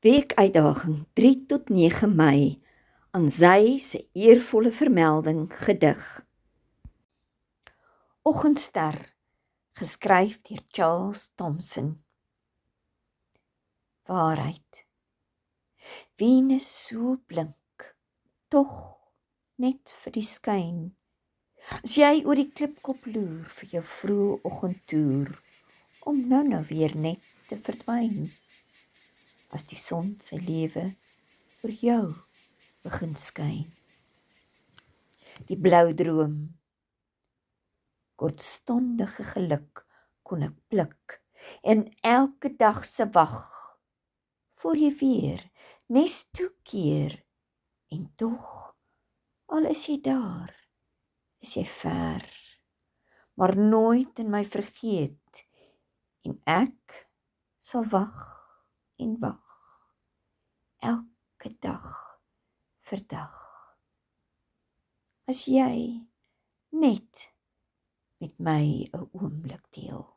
Weekuitdaging 3 tot 9 Mei aan sy se eervolle vermelding gedig. Oggendster, geskryf deur Charles Thomson. Waarheid. Venus so blink, tog net vir die skyn. As jy oor die klipkop loer vir jou vroeë oggendtoer, om nou weer net te verdwyn. As die son sy lewe oor jou begin skyn. Die blou droom, kortstondige geluk kon ek pluk, en elke dag se wag, voor jy weer nes toekeer, en tog, al is jy daar, is jy ver, maar nooit in my vergeet, en ek sal wag en wag, elke dag vir dag. As jy net met my 'n oomblik deel.